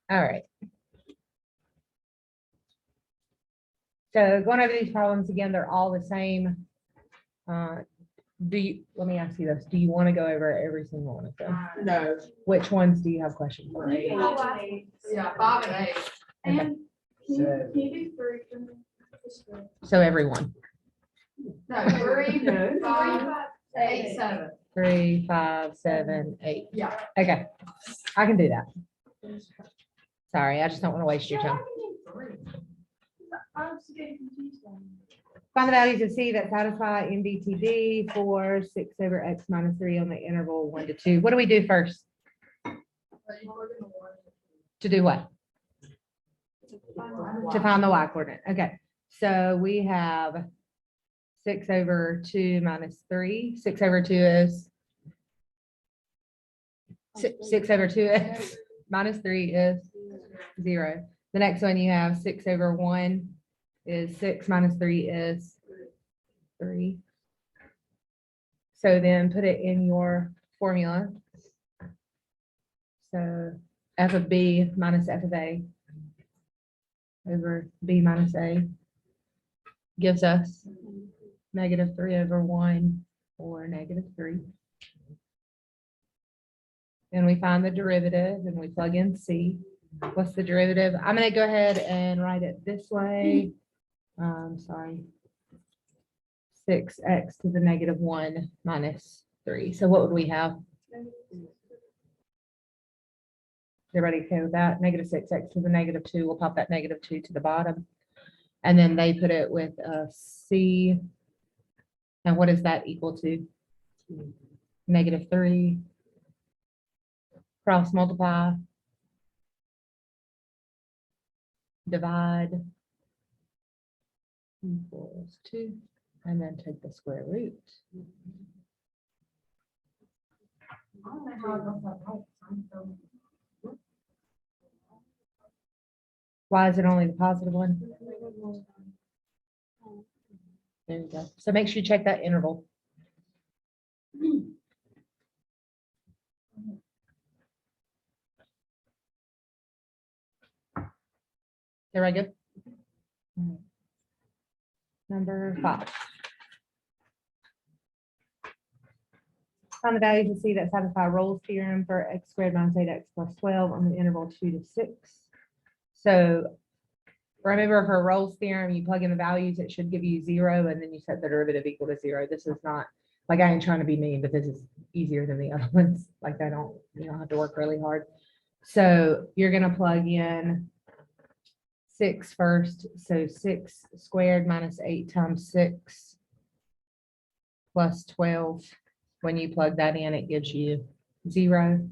All right. So going over these problems again, they're all the same. Let me ask you this. Do you want to go over every single one of them? No. Which ones do you have questions for? Yeah, 5 and 8. Okay. Can you do 3 for me? So everyone. No, 3, 5, 8, 7. 3, 5, 7, 8. Yeah. Okay, I can do that. Sorry, I just don't want to waste your time. I'm just getting confused. Find the values of C that satisfy MDTD for 6 over x minus 3 on the interval 1 to 2. What do we do first? To do what? To find the y coordinate. Okay, so we have 6 over 2 minus 3. 6 over 2 is 6 over 2 is minus 3 is 0. The next one you have 6 over 1 is 6 minus 3 is 3. So then put it in your formula. So f of b minus f of a over b minus a gives us negative 3 over 1 or negative 3. Then we find the derivative and we plug in c. What's the derivative? I'm going to go ahead and write it this way. Sorry. 6x to the negative 1 minus 3. So what would we have? Everybody okay with that? Negative 6x to the negative 2. We'll pop that negative 2 to the bottom. And then they put it with c. And what is that equal to? Negative 3. Cross multiply. Divide. Equals 2. And then take the square root. Why is it only the positive one? There you go. So make sure you check that interval. Everybody good? Number 5. Find the values of C that satisfy Rolle's theorem for x squared minus 8x plus 12 on the interval 2 to 6. So remember for Rolle's theorem, you plug in the values, it should give you 0, and then you set the derivative equal to 0. This is not, like, I ain't trying to be mean, but this is easier than the other ones. Like, you don't have to work really hard. So you're going to plug in 6 first. So 6 squared minus 8 times 6 plus 12. When you plug that in, it gives you 0.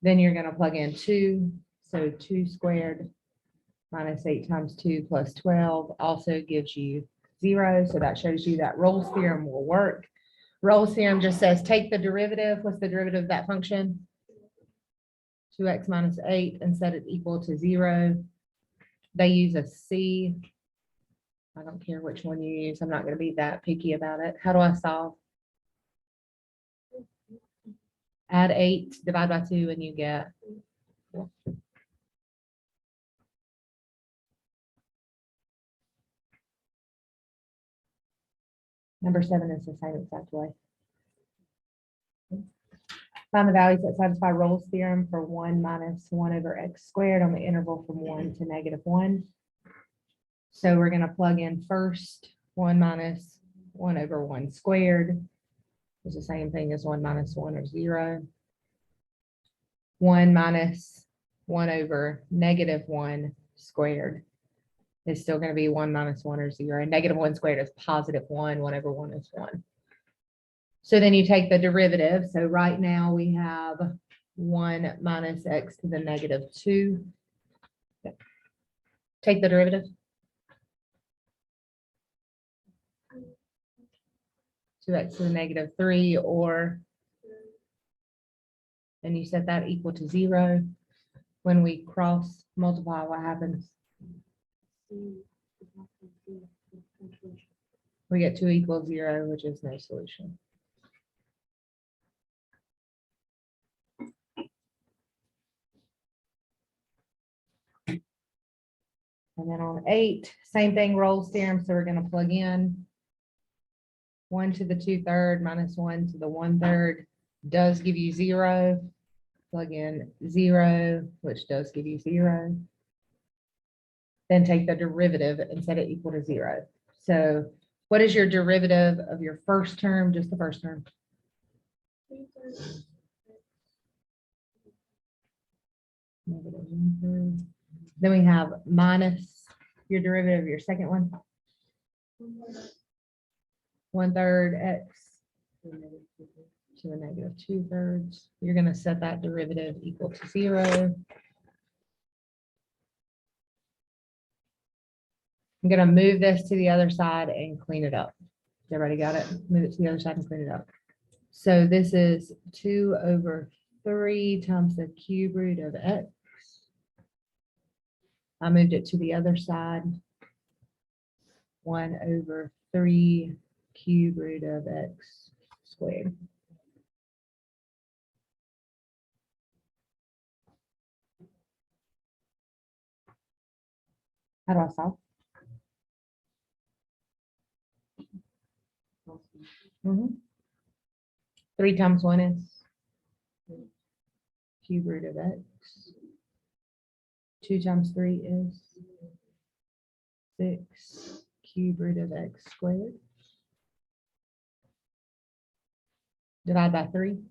Then you're going to plug in 2. So 2 squared minus 8 times 2 plus 12 also gives you 0. So that shows you that Rolle's theorem will work. Rolle's theorem just says take the derivative. What's the derivative of that function? 2x minus 8 and set it equal to 0. They use a c. I don't care which one you use. I'm not going to be that picky about it. How do I solve? Add 8, divide by 2, and you get 4. Number 7 is the same exact way. Find the values that satisfy Rolle's theorem for 1 minus 1 over x squared on the interval from 1 to negative 1. So we're going to plug in first 1 minus 1 over 1 squared. It's the same thing as 1 minus 1 or 0. 1 minus 1 over negative 1 squared is still going to be 1 minus 1 or 0. Negative 1 squared is positive 1. 1 over 1 is 1. So then you take the derivative. So right now we have 1 minus x to the negative 2. Take the derivative. 2x to the negative 3, or, and you set that equal to 0. When we cross multiply, what happens? We get 2 equals 0, which is no solution. And then on 8, same thing, Rolls theorem, so we're gonna plug in 1 to the 2/3 minus 1 to the 1/3 does give you 0. Plug in 0, which does give you 0. Then take the derivative and set it equal to 0. So what is your derivative of your first term, just the first term? -1/3. Then we have minus your derivative of your second one, 1/3 x to the -2/3. You're going to set that derivative equal to 0. I'm going to move this to the other side and clean it up. Everybody got it? Move it to the other side and clean it up. So this is 2/3 times the cube root of x. I moved it to the other side. 1/3 cube root of x squared. How do I solve? 3 times 1 is cube root of x. 2 times 3 is 6 cube root of x squared. Divide by 3.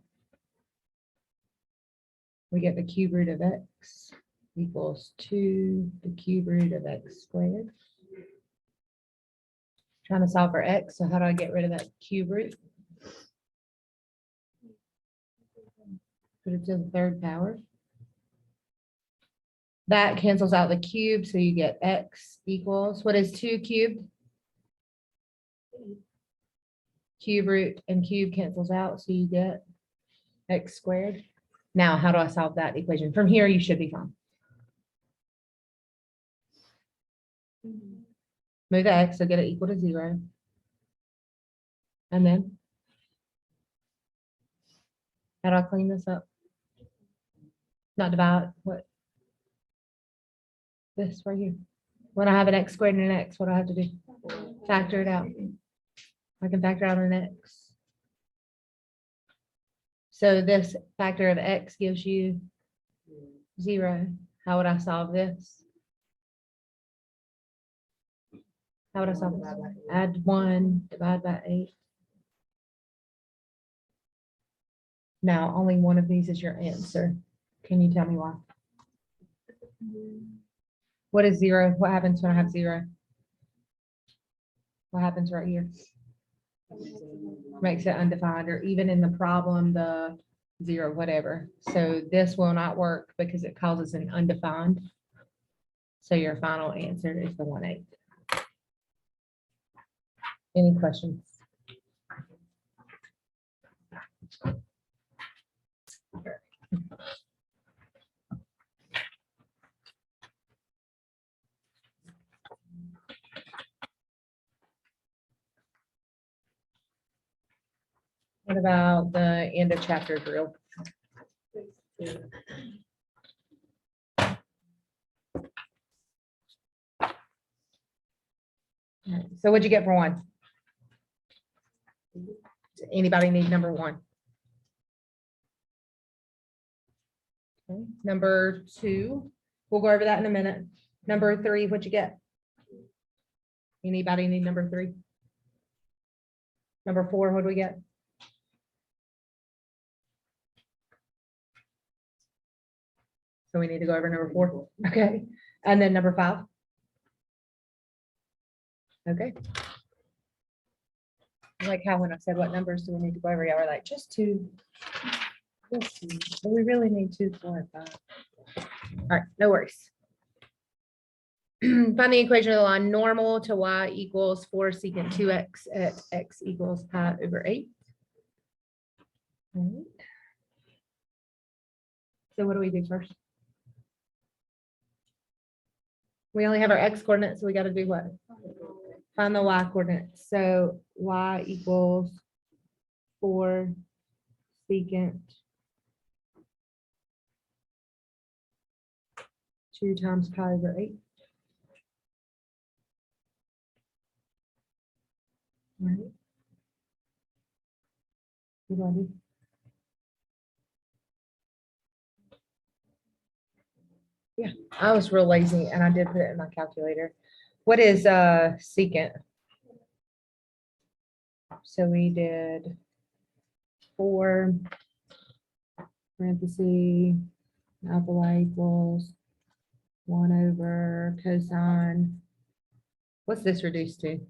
We get the cube root of x equals 2 the cube root of x squared. Trying to solve for x, so how do I get rid of that cube root? Put it to the 3rd power. That cancels out the cube, so you get x equals, what is 2 cubed? Cube root and cube cancels out, so you get x squared. Now, how do I solve that equation? From here, you should be fine. Move the x, so get it equal to 0. And then, how do I clean this up? Not divide, what? This right here. When I have an x squared and an x, what do I have to do? Factor it out. I can factor out an x. So this factor of x gives you 0. How would I solve this? How would I solve this? Add 1, divide by 8. Now, only one of these is your answer. Can you tell me why? What is 0? What happens when I have 0? What happens right here? Makes it undefined, or even in the problem, the 0, whatever. So this will not work because it causes an undefined. So your final answer is the 1/8. Any questions? What about the end of chapter drill? So what'd you get for 1? Does anybody need number 1? Okay. Number 2, we'll go over that in a minute. Number 3, what'd you get? Anybody need number 3? Number 4, what do we get? So we need to go over number 4. Okay. And then number 5. Okay. I like how when I said what numbers do we need to go over, y'all were like, just 2. Just 2. But we really need 2, 4, and 5. All right, no worries. Find the equation of the line normal to y equals 4 secant 2x at x equals pi over 8. All right. So what do we do first? We only have our x coordinates, so we got to do what? Find the y coordinates. So y equals 4 secant 2 times pi over 8. Right. You ready? Yeah, I was real lazy and I did put it in my calculator. What is secant? So we did 4 parentheses alpha y equals 1 over cosine. What's this reduced to?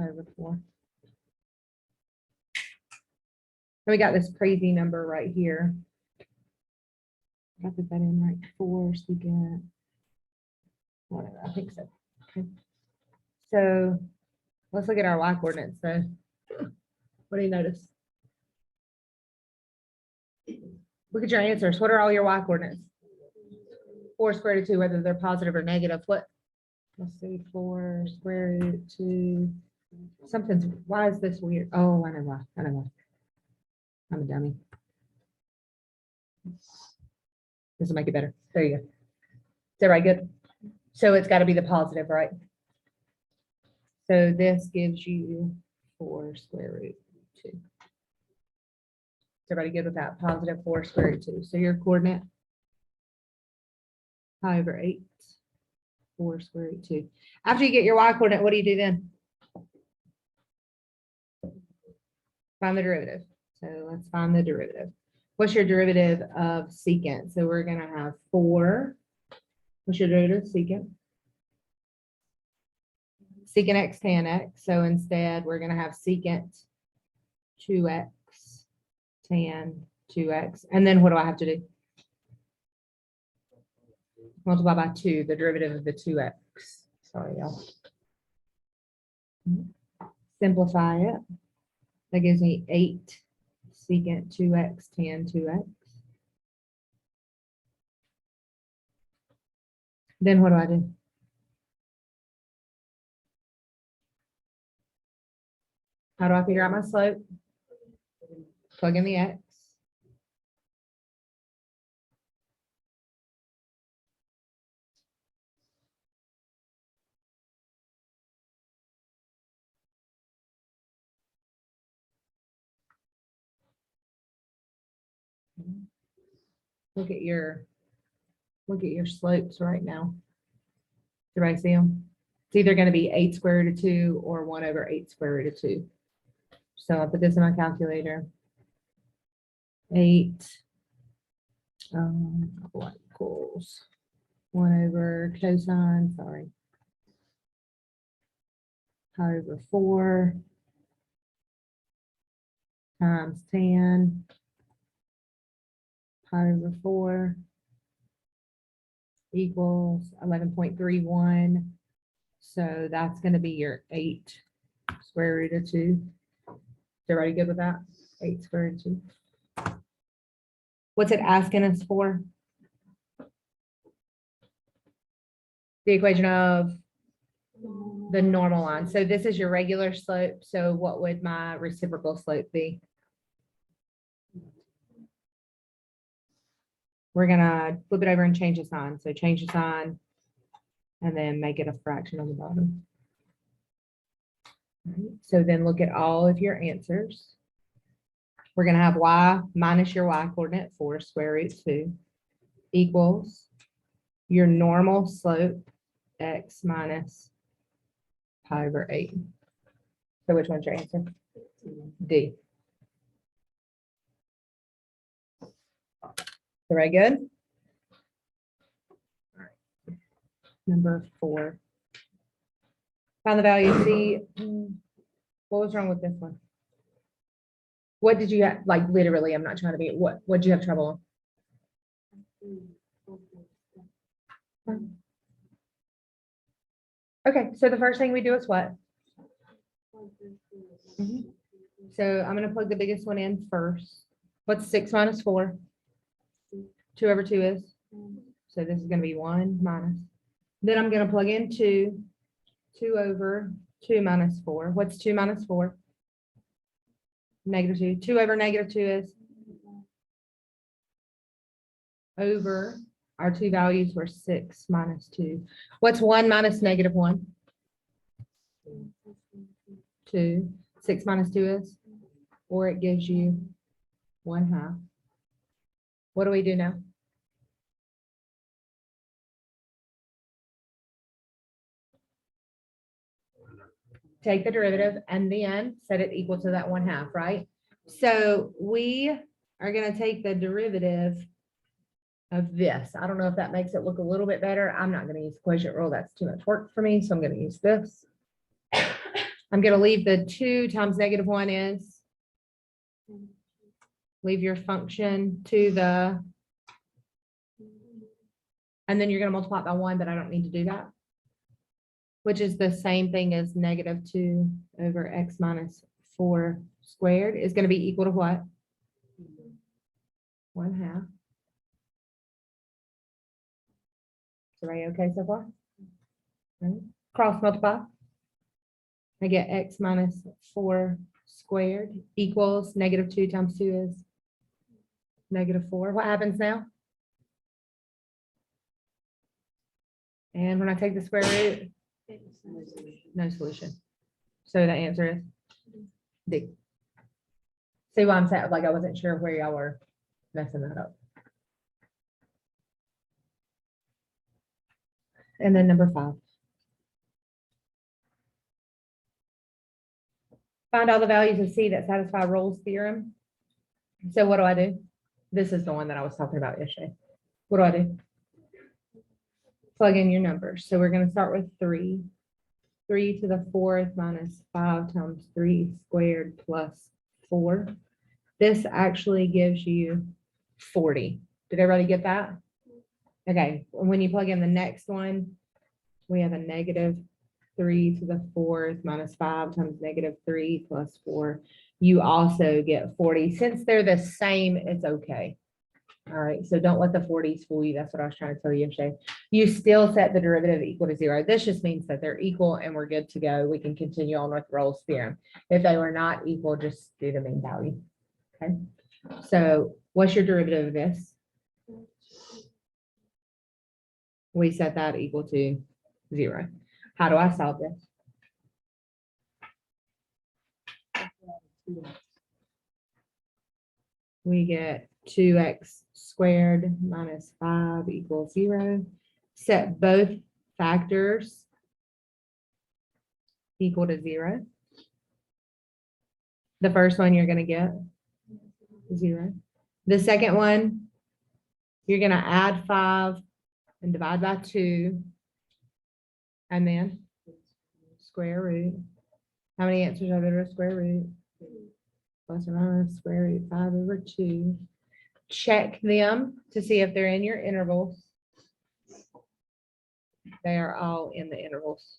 Over 4. And we got this crazy number right here. I put that in right, 4 secant. Whatever, I think so. Okay. So let's look at our y coordinates. So what do you notice? Look at your answers. What are all your y coordinates? 4 square root of 2, whether they're positive or negative. What? Let's see, 4 square root 2. Something's, why is this weird? Oh, I know why. I know why. I'm a dummy. This will make it better. There you go. Is that right? Good. So it's got to be the positive, right? So this gives you 4 square root 2. Is everybody good with that? Positive 4 square root 2. So your coordinate pi over 8, 4 square root 2. After you get your y coordinate, what do you do then? Find the derivative. So let's find the derivative. What's your derivative of secant? So we're going to have 4. What's your derivative of secant? Secant x tan x. So instead, we're going to have secant 2x tan 2x. And then what do I have to do? Multiply by 2, the derivative of the 2x. Sorry, y'all. Simplify it. That gives me 8 secant 2x tan 2x. Then what do I do? How do I figure out my slope? Plug in the x. Look at your slopes right now. Do I see them? It's either going to be 8 square root of 2 or 1 over 8 square root of 2. So I'll put this in my calculator. 8 what equals 1 over cosine, sorry, pi over 4 times tan pi over 4 equals 11.31. So that's going to be your 8 square root of 2. Is everybody good with that? 8 square root of 2. What's it asking us for? The equation of the normal line. So this is your regular slope. So what would my reciprocal slope be? We're gonna flip it over and change the sign. So change the sign and then make it a fraction on the bottom. All right, so then look at all of your answers. We're gonna have y minus your y coordinate 4 square root 2 equals your normal slope x minus pi over 8. So which one's your answer? D. Very good. All right. Number 4. Find the value of C. What was wrong with this one? What did you have? Like literally, I'm not trying to be. What did you have trouble on? Okay, so the first thing we do is what? So I'm going to plug the biggest one in first. What's 6 minus 4? 2 over 2 is? So this is going to be 1 minus. Then I'm going to plug in 2. 2 over 2 minus 4. What's 2 minus 4? Negative 2. 2 over negative 2 is? Over. our two values were 6 minus 2. What's 1 minus negative 1? 2. 6 minus 2 is? Or it gives you 1/2. What do we do now? Take the derivative and then set it equal to that 1/2, right? So we are going to take the derivative of this. I don't know if that makes it look a little bit better. I'm not going to use the quotient rule. That's too much work for me. So I'm going to use this. I'm going to leave the 2 times negative 1 is. Leave your function to the. And then you're going to multiply it by 1, but I don't need to do that. Which is the same thing as negative 2 over x minus 4 squared is going to be equal to what? 1/2. Is everybody okay so far? Right. Cross multiply. I get x minus 4 squared equals negative 2 times 2 is negative 4. What happens now? And when I take the square root, no solution. So the answer is D. See why I'm saying, like, I wasn't sure where y'all were messing that up. And then number 5. Find all the values of C that satisfy Rolle's theorem. So what do? This is the one that I was talking about yesterday. What do? Plug in your numbers. So we're going to start with 3. 3 to the 4th minus 5 times 3 squared plus 4. This actually gives you 40. Did everybody get that? Okay, when you plug in the next one, we have a negative 3 to the 4th minus 5 times negative 3 plus 4. You also get 40. Since they're the same, it's okay. All right, so don't let the 40s fool you. That's what I was trying to tell you yesterday. You still set the derivative equal to 0. This just means that they're equal and we're good to go. We can continue on with Rolle's theorem. If they were not equal, just do the mean value. Okay, so what's your derivative of this? We set that equal to 0. How do I solve this? We get 2x squared minus 5 equals 0. Set both factors equal to 0. The first one you're going to get 0. The second one, you're going to add 5 and divide by 2. And then square root. How many answers are there to square root? Plus or minus square root 5 over 2. Check them to see if they're in your intervals. They are all in the intervals.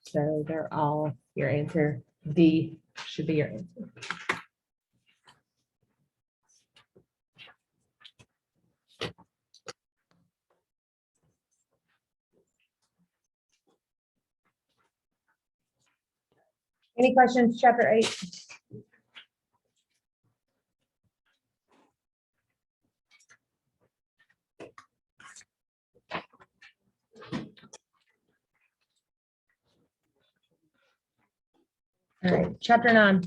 So they're all your answer. D should be your answer. Any questions, chapter 8? All right, chapter 9.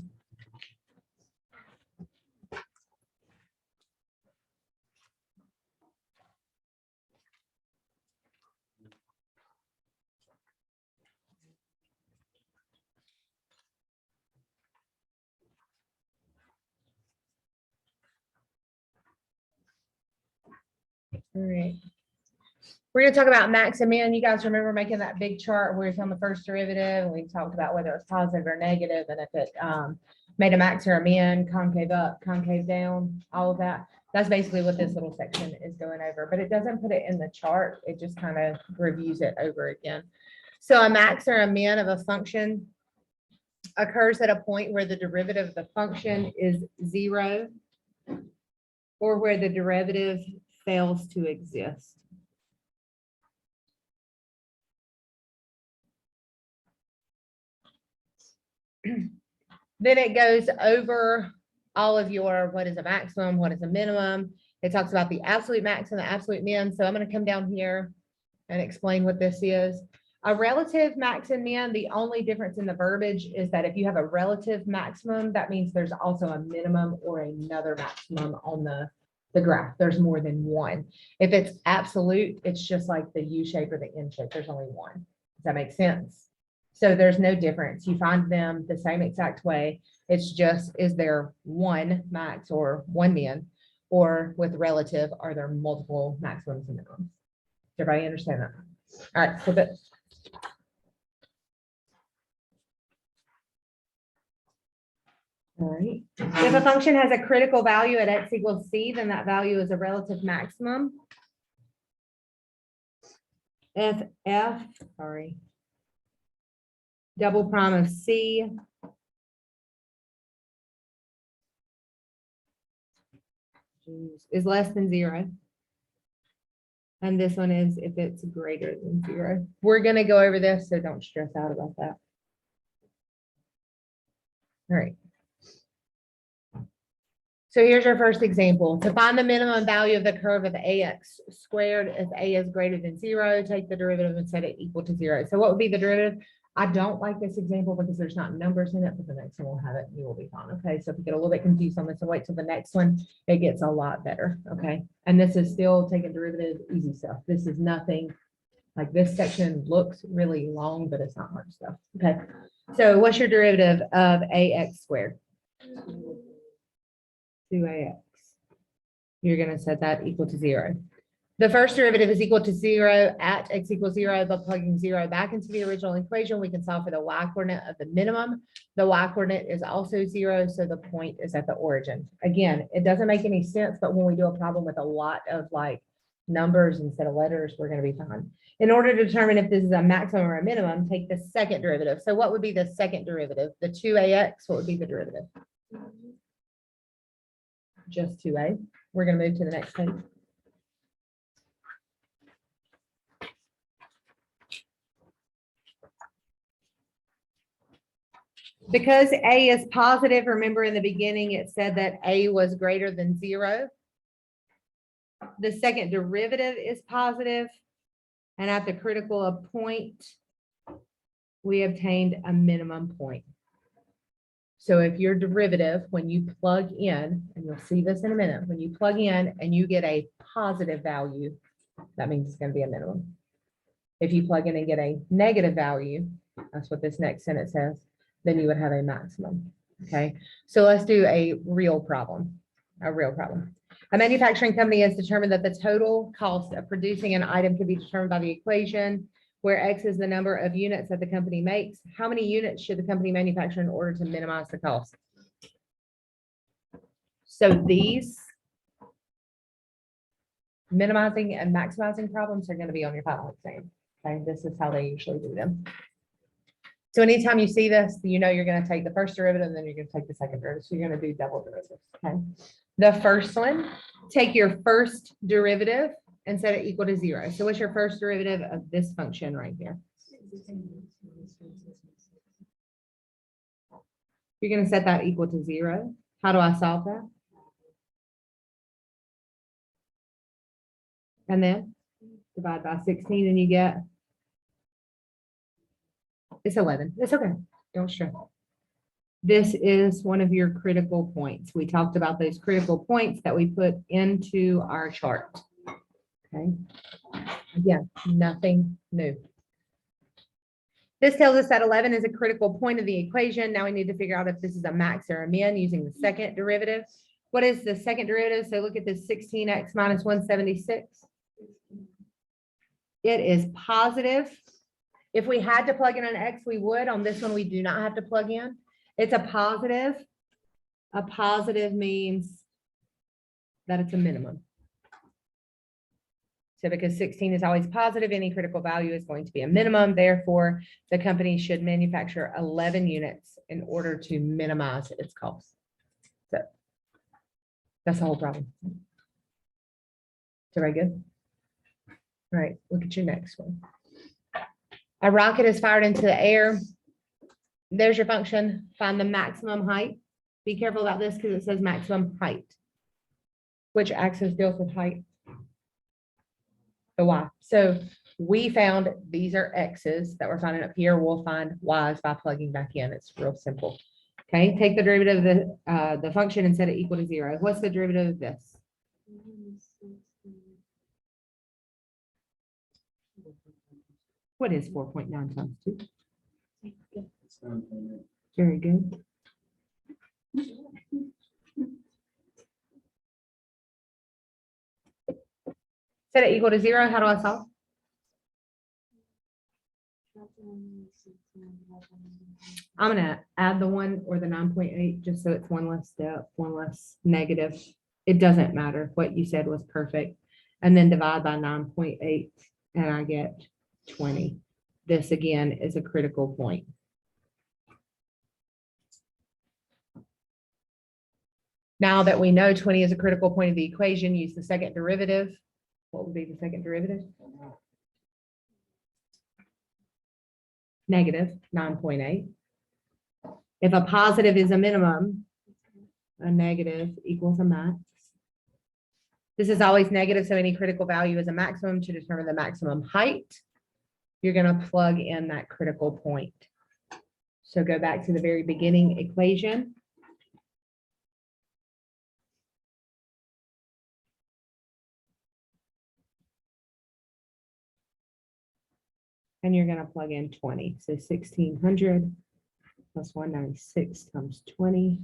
All right. We're going to talk about max and min. You guys remember making that big chart where it's on the first derivative, and we talked about whether it's positive or negative, and if it made a max or a min, concave up, concave down, all of that. That's basically what this little section is going over, but it doesn't put it in the chart. It just kind of reviews it over again. So a max or a min of a function occurs at a point where the derivative of the function is 0 or where the derivative fails to exist. Then it goes over all of your, what is a maximum, what is a minimum. It talks about the absolute max and the absolute min. So I'm going to come down here and explain what this is. A relative max and min, the only difference in the verbiage is that if you have a relative maximum, that means there's also a minimum or another maximum on the graph. There's more than one. If it's absolute, it's just like the U shape or the N shape. There's only one. Does that make sense? So there's no difference. You find them the same exact way. It's just, is there one max or one min? Or with relative, are there multiple maximums and minimums? Everybody understand that? All right, flip it. All right. If a function has a critical value at x equals c, then that value is a relative maximum. If f, double prime of c is less than 0. And this one is if it's greater than 0. We're going to go over this, so don't stress out about that. All right. So here's our first example. To find the minimum value of the curve of ax squared, if a is greater than 0, take the derivative and set it equal to 0. So what would be the derivative? I don't like this example because there's not numbers in it, but the next one will have it. You will be fine. Okay. So if you get a little bit confused on this, so wait till the next one, it gets a lot better. Okay. And this is still taking derivative, easy stuff. This is nothing like this section looks really long, but it's not hard stuff. Okay. So what's your derivative of ax squared? 2ax. You're going to set that equal to 0. The first derivative is equal to 0 at x equals 0, but plugging 0 back into the original equation, we can solve for the y-coordinate of the minimum. The y-coordinate is also 0, so the point is at the origin. Again, it doesn't make any sense, but when we do a problem with a lot of like numbers instead of letters, we're going to be fine. In order to determine if this is a maximum or a minimum, take the second derivative. So what would be the second derivative? The 2ax, what would be the derivative? Just 2a. We're going to move to the next page. Because a is positive, remember in the beginning it said that a was greater than 0. The second derivative is positive, and at the critical point, we obtained a minimum point. So if your derivative, when you plug in, and you'll see this in a minute, when you plug in and you get a positive value, that means it's going to be a minimum. If you plug in and get a negative value, that's what this next sentence says, then you would have a maximum. Okay, so let's do a real problem. A manufacturing company has determined that the total cost of producing an item can be determined by the equation where X is the number of units that the company makes. How many units should the company manufacture in order to minimize the cost? So these minimizing and maximizing problems are going to be on your final exam. Okay, this is how they usually do them. So anytime you see this, you know you're going to take the first derivative and then you're going to take the second derivative. So you're going to do double derivatives. Okay. The first one, take your first derivative and set it equal to 0. So what's your first derivative of this function right here? You're going to set that equal to 0. How do I solve that? And then divide by 16 and you get, it's 11. It's okay. Don't stress. This is one of your critical points. We talked about those critical points that we put into our chart. Okay. Again, nothing new. This tells us that 11 is a critical point of the equation. Now we need to figure out if this is a max or a min using the second derivative. What is the second derivative? So look at this 16x minus 176. It is positive. If we had to plug in an x, we would. On this one, we do not have to plug in. It's a positive. A positive means that it's a minimum. So because 16 is always positive, any critical value is going to be a minimum. Therefore, the company should manufacture 11 units in order to minimize its cost. So that's the whole problem. Is everybody good? All right, look at your next one. A rocket is fired into the air. There's your function. Find the maximum height. Be careful about this because it says maximum height. Which axis deals with height? The y. So we found these are x's that we're finding up here. We'll find y's by plugging back in. It's real simple. Okay, take the derivative of the function and set it equal to 0. What's the derivative of this? What is 4.9 times 2? Very good. Set it equal to 0. How do I solve? I'm gonna add the 1 or the 9.8 just so it's one less step, one less negative. It doesn't matter. What you said was perfect. And then divide by 9.8 and I get 20. This again is a critical point. Now that we know 20 is a critical point of the equation, use the second derivative. What would be the second derivative? Negative 9.8. If a positive is a minimum, a negative equals a max. This is always negative, so any critical value is a maximum. To determine the maximum height, you're going to plug in that critical point. So go back to the very beginning equation. And you're going to plug in 20. So 1600 plus 196 times 20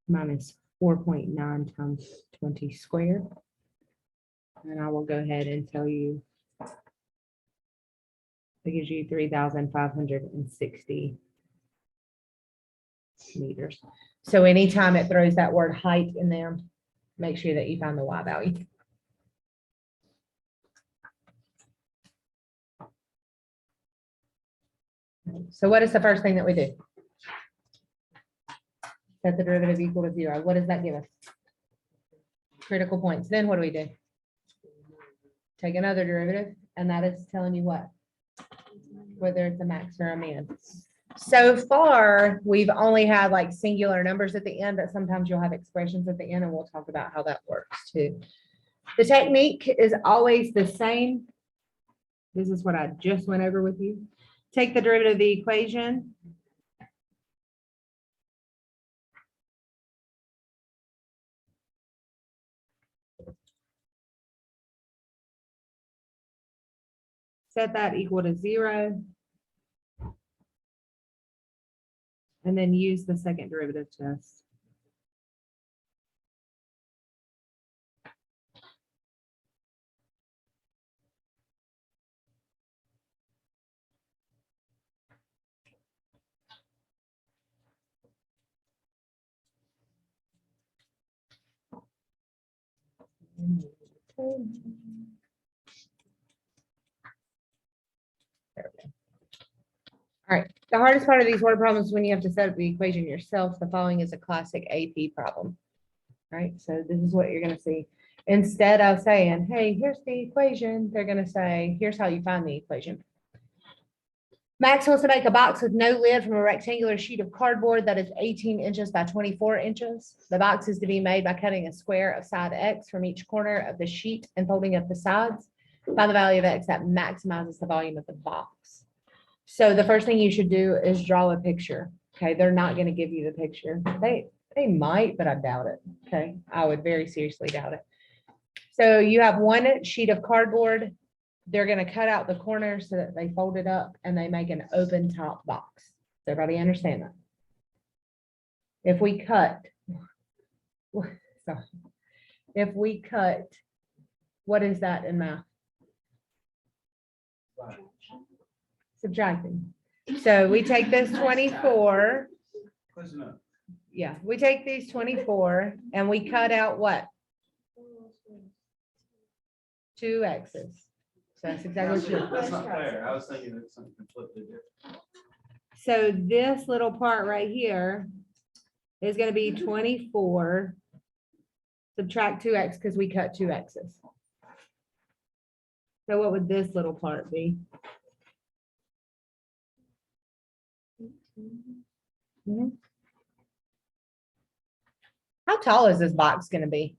minus 4.9 times 20 squared. And I will go ahead and tell you it gives you 3,560 meters. So anytime it throws that word height in there, make sure that you find the y value. So what is the first thing that we do? Set the derivative equal to 0. What does that give us? Critical points. Then what do we do? Take another derivative, and that is telling you what? Whether it's a max or a min. So far, we've only had like singular numbers at the end, but sometimes you'll have expressions at the end, and we'll talk about how that works too. The technique is always the same. This is what I just went over with you. Take the derivative of the equation. Set that equal to 0. And then use the second derivative test. There we go. All right, the hardest part of these word problems is when you have to set up the equation yourself. The following is a classic AP problem. All right, so this is what you're going to see. Instead of saying, hey, here's the equation, they're going to say, here's how you find the equation. Max wants to make a box with no lid from a rectangular sheet of cardboard that is 18 inches by 24 inches. The box is to be made by cutting a square of side X from each corner of the sheet and folding up the sides. Find the value of X that maximizes the volume of the box. So the first thing you should do is draw a picture. Okay, they're not going to give you the picture. They might, but I doubt it. Okay, I would very seriously doubt it. So you have one sheet of cardboard. They're going to cut out the corners so that they fold it up and they make an open top box. Does everybody understand that? If we cut, sorry, if we cut, what is that in math? Subtracting. So we take this 24. Yeah, we take these 24 and we cut out what? 2 X's. So that's exactly what you're. That's not fair. I was thinking of something completely different. So this little part right here is going to be 24. Subtract 2X because we cut 2 X's. So what would this little part be? Mhm. How tall is this box going to be?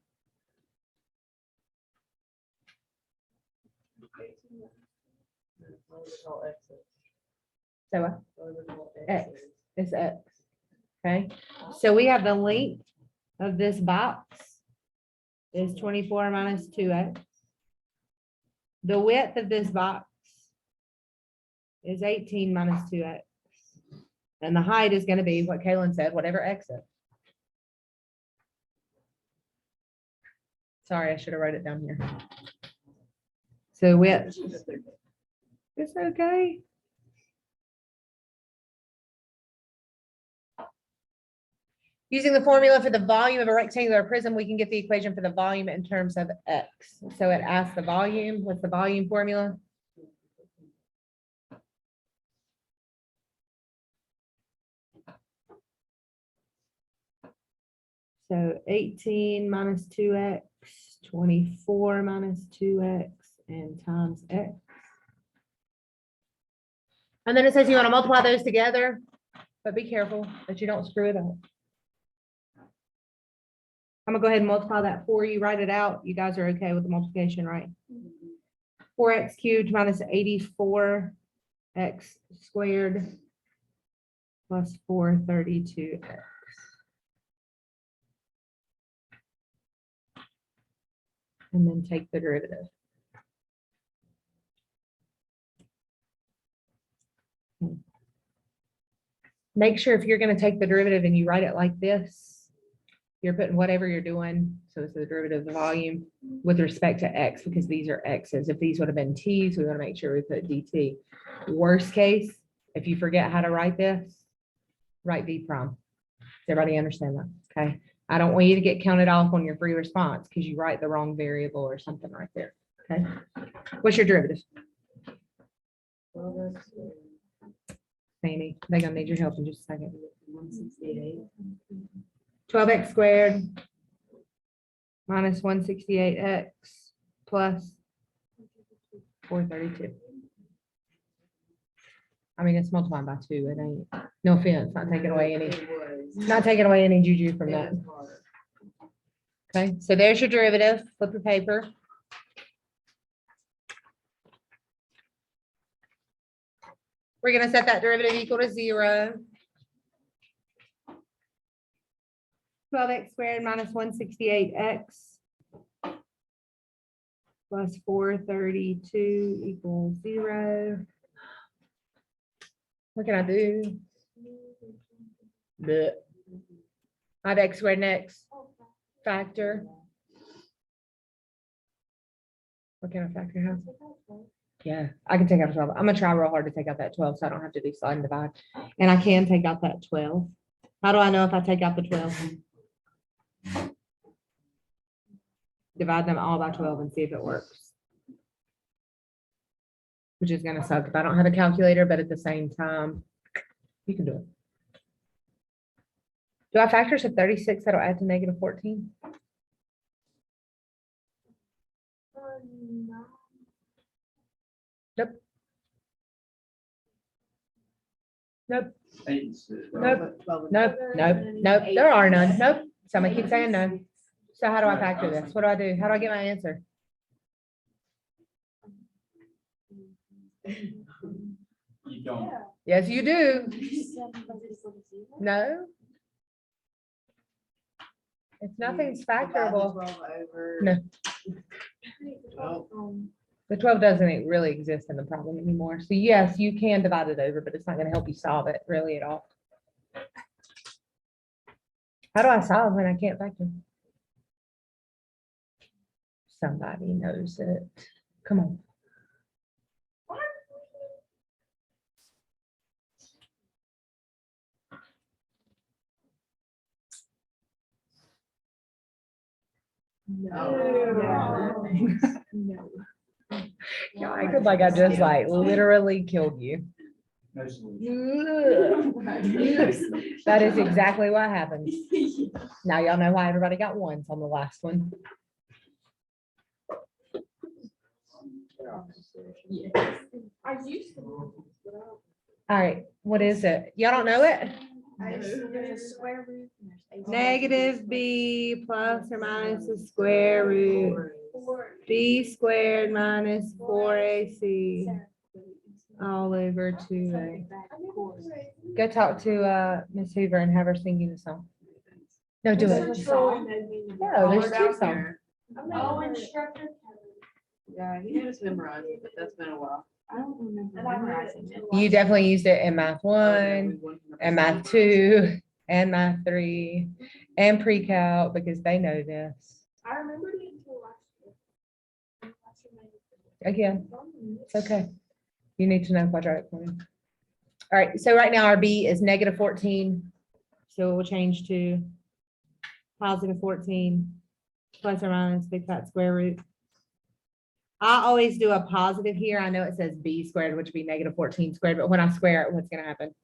So X is X. Okay, so we have the length of this box is 24 minus 2X. The width of this box is 18 minus 2X. And the height is going to be what Kaylin said, whatever X is. Sorry, I should have wrote it down here. So width. It's okay. Using the formula for the volume of a rectangular prism, we can get the equation for the volume in terms of X. So it asks the volume. What's the volume formula? So 18 minus 2X, 24 minus 2X, and times X. And then it says you want to multiply those together, but be careful that you don't screw it up. I'm gonna go ahead and multiply that for you, write it out. You guys are okay with the multiplication, right? 4x cubed minus 84x squared plus 432x. And then take the derivative. Make sure if you're going to take the derivative and you write it like this, you're putting whatever you're doing. So it's the derivative of the volume with respect to X, because these are X's. If these would have been T's, we want to make sure we put DT. Worst case, if you forget how to write this, write V prime. Does everybody understand that? Okay. I don't want you to get counted off on your free response because you write the wrong variable or something right there. Okay. What's your derivative? Sammy, they're gonna need your help in just a second. 12x squared minus 168x plus 432. I mean, it's multiplied by 2. It ain't, no offense, not taking away any juju from that. Okay, so there's your derivative. Flip your paper. We're gonna set that derivative equal to 0. 12x squared minus 168x plus 432 equals 0. What can I do? Blech. I have x squared next. Factor. What kind of factor have? Yeah, I can take out 12. I'm gonna try real hard to take out that 12 so I don't have to do slide and divide. And I can take out that 12. How do I know if I take out the 12? Divide them all by 12 and see if it works. Which is gonna suck if I don't have a calculator, but at the same time, you can do it. Do I have factors of 36 that'll add to negative 14? Nope. Nope. Nope. Nope. Nope. Nope. There are none. Nope. Somebody keep saying no. So how do I factor this? What do I do? How do I get my answer? You don't. Yes, you do. No. If nothing's factorable. No. The 12 doesn't really exist in the problem anymore. So yes, you can divide it over, but it's not going to help you solve it really at all. How do I solve when I can't factor? Somebody knows it. Come on. No. Yeah, I could like I just like literally killed you. That is exactly what happened. Now y'all know why everybody got ones on the last one. I used to. All right, what is it? Y'all don't know it? There's a square root. and there's a- Negative b plus or minus the square root b squared minus 4ac. all over 2A. Go talk to Miss Hoover and have her sing you the song. No, do it. No, there's two songs. Oh, instructor. Yeah, he had us memorize it, but that's been a while. I don't remember memorizing it. You definitely used it in math 1 and math 2 and math 3 and pre-calc because they know this. I remembered it until last year. Again, it's okay. You need to know quadratic formula. All right, so right now our B is -14. So we'll change to +14 plus or minus big fat square root. I always do a positive here. I know it says B squared, which would be -14 squared, but when I square it, what's gonna happen?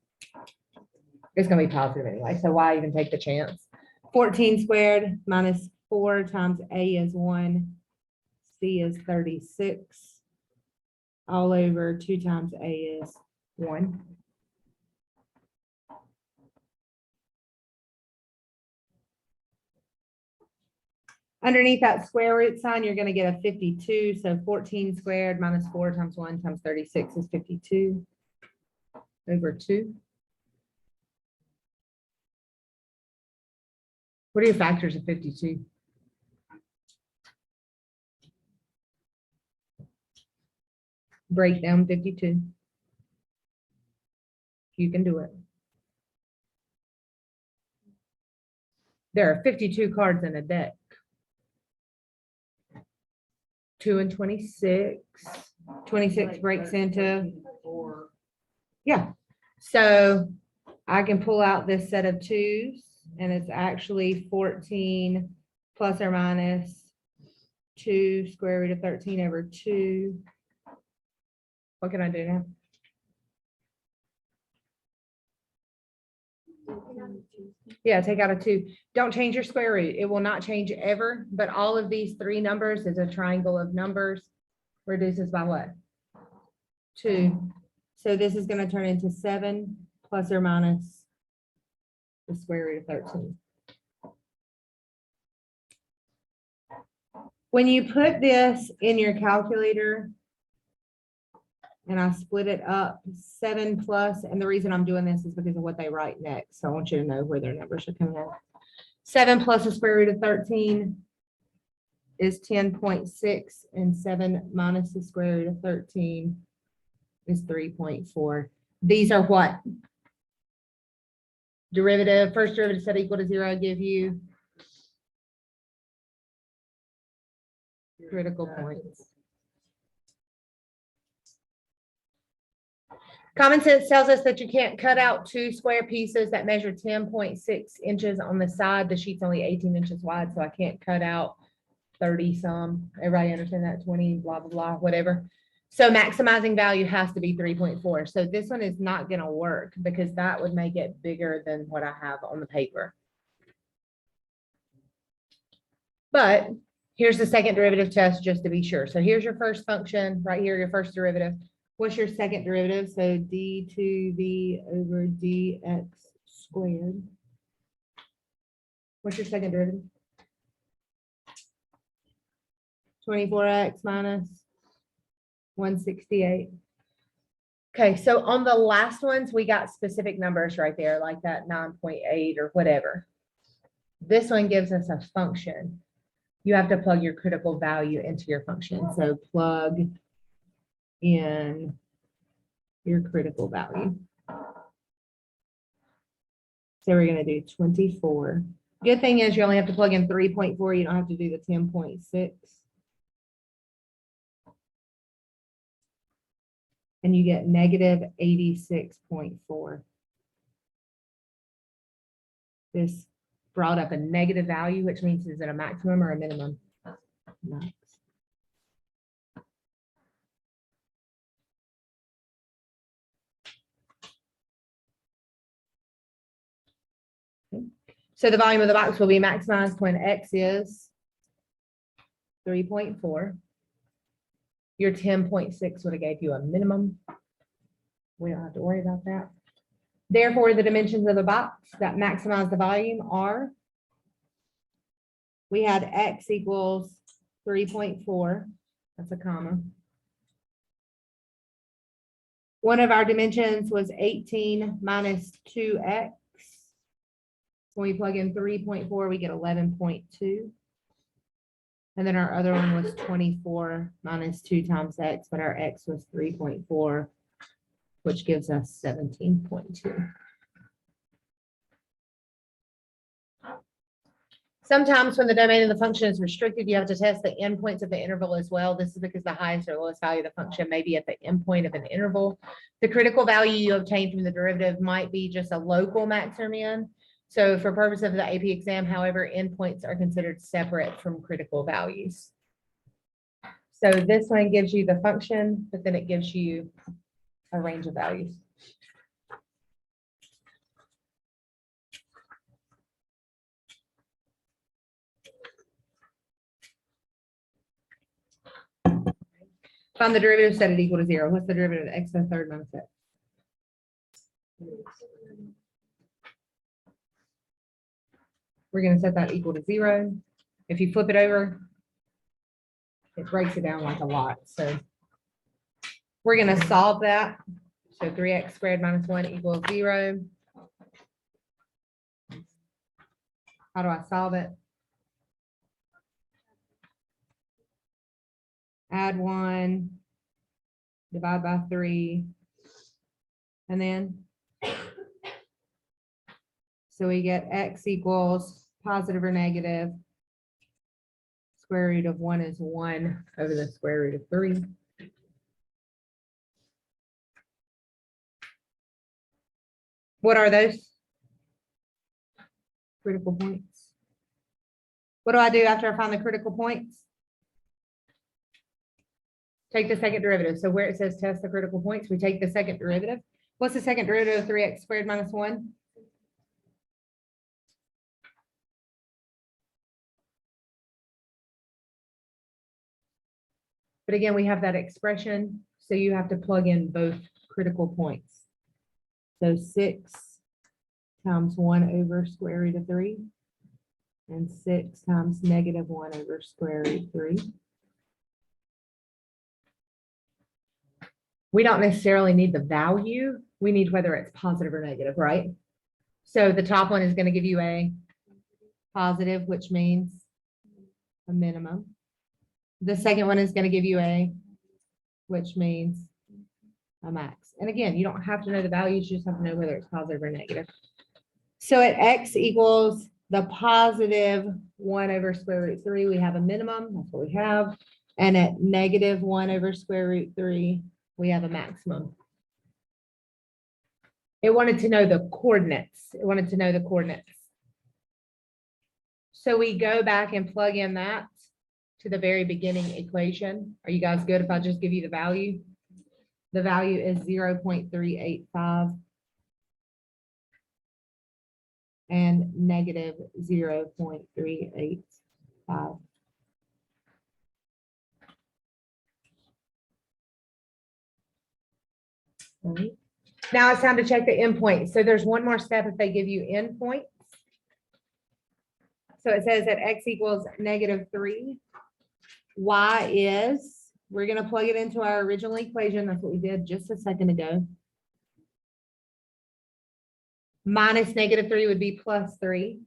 It's gonna be positive anyway, so why even take the chance? 14 squared minus 4 times A is 1, C is 36. All over 2 times A is 1. Underneath that square root sign, you're gonna get a 52, so 14 squared minus 4 times 1 times 36 is 52 over 2. What are your factors of 52? Break down 52. You can do it. There are 52 cards in a deck. 2 and 26. 26 breaks into, yeah. So I can pull out this set of twos and it's actually 14 plus or minus 2 square root of 13 over 2. What can I do now? Yeah, take out a 2. Don't change your square root. It will not change ever, but all of these 3 numbers is a triangle of numbers. Reduces by what? 2. So this is going to turn into 7 plus or minus the square root of 13. When you put this in your calculator, and I split it up 7 plus, and the reason I'm doing this is because of what they write next. So I want you to know where their numbers are coming out. 7 plus the square root of 13 is 10.6, and 7 minus the square root of 13 is 3.4. These are what? Derivative, first derivative set equal to 0, give you critical points. Common sense tells us that you can't cut out 2 square pieces that measure 10.6 inches on the side. The sheet's only 18 inches wide, so I can't cut out 30 some. Everybody understand that? 20, blah, blah, blah, whatever. So maximizing value has to be 3.4. So this one is not going to work because that would make it bigger than what I have on the paper. But here's the second derivative test just to be sure. So here's your first function right here, your first derivative. What's your second derivative? So d2v over dx squared. What's your second derivative? 24x minus 168. Okay, so on the last ones, we got specific numbers right there, like that 9.8 or whatever. This one gives us a function. You have to plug your critical value into your function. So plug in your critical value. So we're going to do 24. Good thing is you only have to plug in 3.4. You don't have to do the 10.6. And you get negative 86.4. This brought up a negative value, which means is it a maximum or a minimum? Max. So the volume of the box will be maximized when X is 3.4. Your 10.6 would have gave you a minimum. We don't have to worry about that. Therefore, the dimensions of the box that maximize the volume are, we had X equals 3.4. That's a comma. One of our dimensions was 18 minus 2x. When we plug in 3.4, we get 11.2. And then our other one was 24 minus 2 times x, but our x was 3.4, which gives us 17.2. Sometimes when the domain of the function is restricted, you have to test the endpoints of the interval as well. This is because the highest or lowest value of the function may be at the endpoint of an interval. The critical value you obtain from the derivative might be just a local max or min. So for purpose of the AP exam, however, endpoints are considered separate from critical values. So this one gives you the function, but then it gives you a range of values. Find the derivative, set it equal to 0. What's the derivative of x to the third minus x? We're going to set that equal to 0. If you flip it over, it breaks it down like a lot. So we're going to solve that. So 3x squared minus 1 equals 0. How do I solve it? Add 1, divide by 3, and then so we get x equals positive or negative. Square root of 1 is 1 over the square root of 3. What are those? Critical points. What do I do after I find the critical points? Take the second derivative. So where it says test the critical points, we take the second derivative. What's the second derivative of 3x squared minus 1? But again, we have that expression, so you have to plug in both critical points. So 6 times 1 over square root of 3 and 6 times negative 1 over square root of 3. We don't necessarily need the value. We need whether it's positive or negative, right? So the top one is going to give you a positive, which means a minimum. The second one is going to give you a, which means a max. And again, you don't have to know the values, you just have to know whether it's positive or negative. So at x equals the positive 1 over square root 3, we have a minimum, that's what we have. And at negative 1 over square root 3, we have a maximum. It wanted to know the coordinates. It wanted to know the coordinates. So we go back and plug in that to the very beginning equation. Are you guys good if I just give you the value? The value is 0.385 and negative 0.385. Right. Now it's time to check the endpoint. So there's one more step if they give you endpoints. So it says that x equals negative 3. Y is, we're going to plug it into our original equation. That's what we did just a second ago. Minus negative 3 would be plus 3.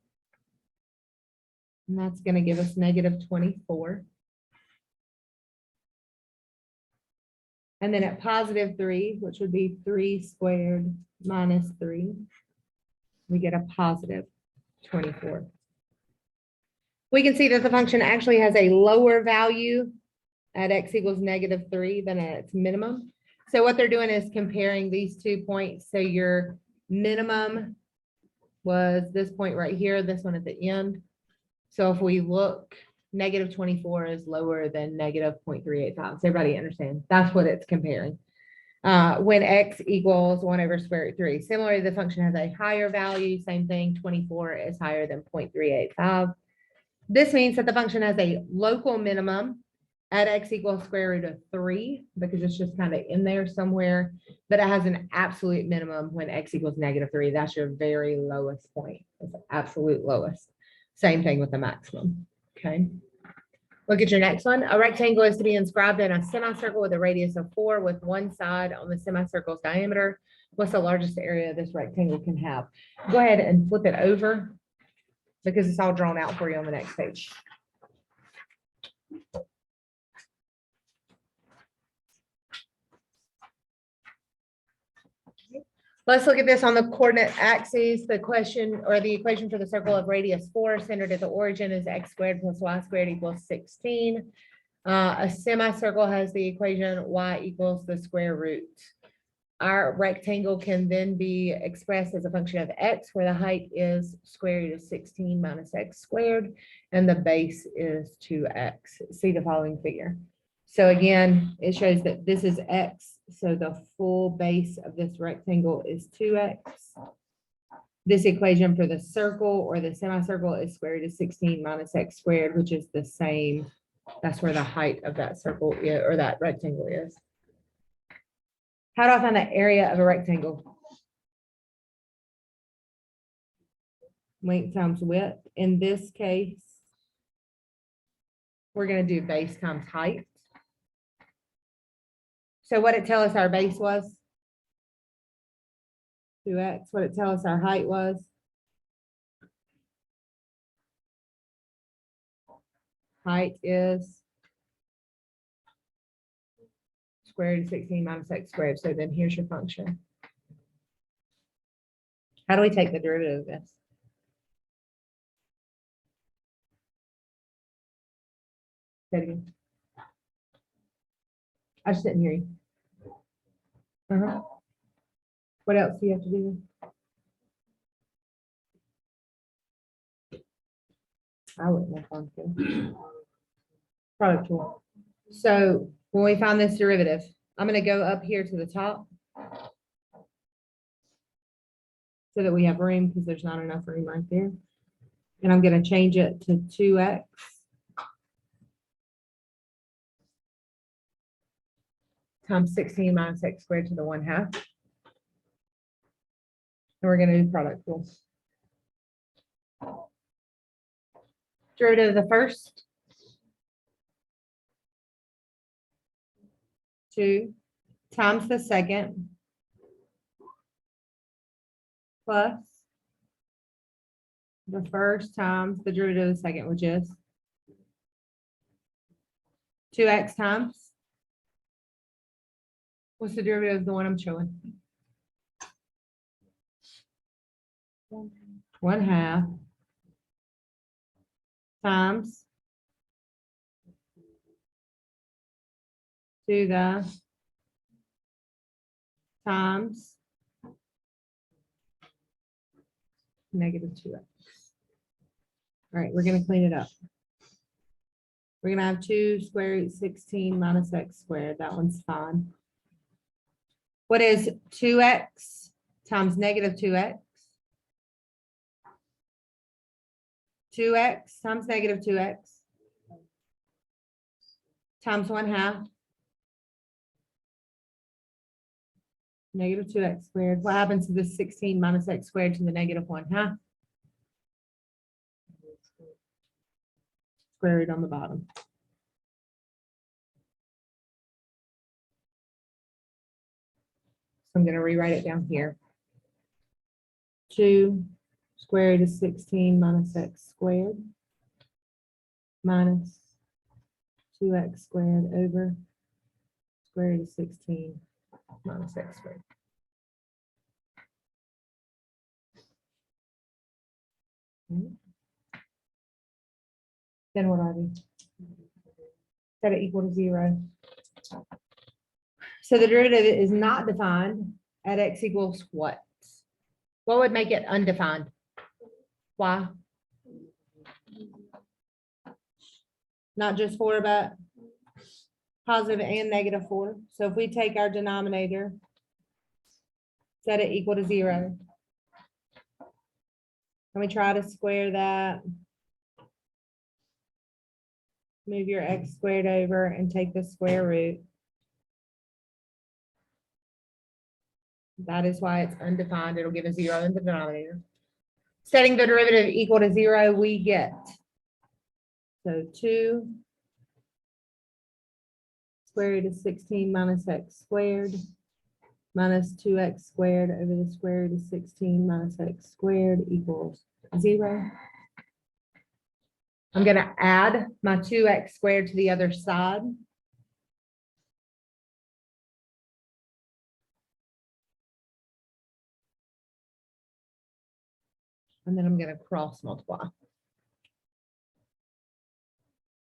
And that's going to give us negative 24. And then at positive 3, which would be 3 squared minus 3, we get a positive 24. We can see that the function actually has a lower value at x equals negative 3 than at its minimum. So what they're doing is comparing these 2 points. So your minimum was this point right here, this one at the end. So if we look, negative 24 is lower than negative 0.385. So everybody understand that's what it's comparing. When x equals 1 over square root 3. Similarly, the function has a higher value, same thing, 24 is higher than 0.385. This means that the function has a local minimum at x equals square root of 3, because it's just kind of in there somewhere, but it has an absolute minimum when x equals negative 3. That's your very lowest point. It's the absolute lowest. Same thing with the maximum. Okay. Look at your next one. A rectangle is to be inscribed in a semicircle with a radius of 4 with one side on the semicircle's diameter. What's the largest area this rectangle can have? Go ahead and flip it over because it's all drawn out for you on the next page. Let's look at this on the coordinate axes. The question or the equation for the circle of radius 4 centered at the origin is x squared plus y squared equals 16. A semicircle has the equation y equals the square root. Our rectangle can then be expressed as a function of x, where the height is square root of 16 minus x squared, and the base is 2x. See the following figure. So again, it shows that this is x, so the full base of this rectangle is 2x. This equation for the circle or the semicircle is square root of 16 minus x squared, which is the same. That's where the height of that circle is, or that rectangle is. How do I find the area of a rectangle? Length times width. In this case, we're going to do base times height. So what it tell us our base was? 2x. What it tell us our height was? Height is square root of 16 minus x squared. So then here's your function. How do we take the derivative of this? Say it again. I just didn't hear you. What else do you have to do? I wouldn't have gone to. Product rule. So when we find this derivative, I'm going to go up here to the top so that we have room because there's not enough room right there. And I'm going to change it to 2x times 16 minus x squared to the 1/2. And we're going to do product rule. Derivative of the first. 2 times the second plus the first times the derivative of the second, which is 2x times. What's the derivative of the one I'm showing? 1/2 times 2 the times negative 2x. All right, we're going to clean it up. We're going to have 2 square root 16 minus x squared. That one's fine. What is 2x times negative 2x? 2x times negative 2x times 1/2 negative 2x squared. What happens to this 16 minus x squared to the negative 1/2? Square root on the bottom. So I'm going to rewrite it down here. 2 square root of 16 minus x squared minus 2x squared over square root of 16 minus x squared. Then what do I do? Set it equal to 0. So the derivative is not defined at x equals what? What would make it undefined? Why? Not just 4, but positive and negative 4. So if we take our denominator, set it equal to 0. And we try to square that. Move your x squared over and take the square root. That is why it's undefined. It'll give a 0 in the denominator. Setting the derivative equal to 0, we get, so 2 square root of 16 minus x squared minus 2x squared over the square root of 16 minus x squared equals 0. I'm gonna add my 2x squared to the other side. And then I'm gonna cross multiply.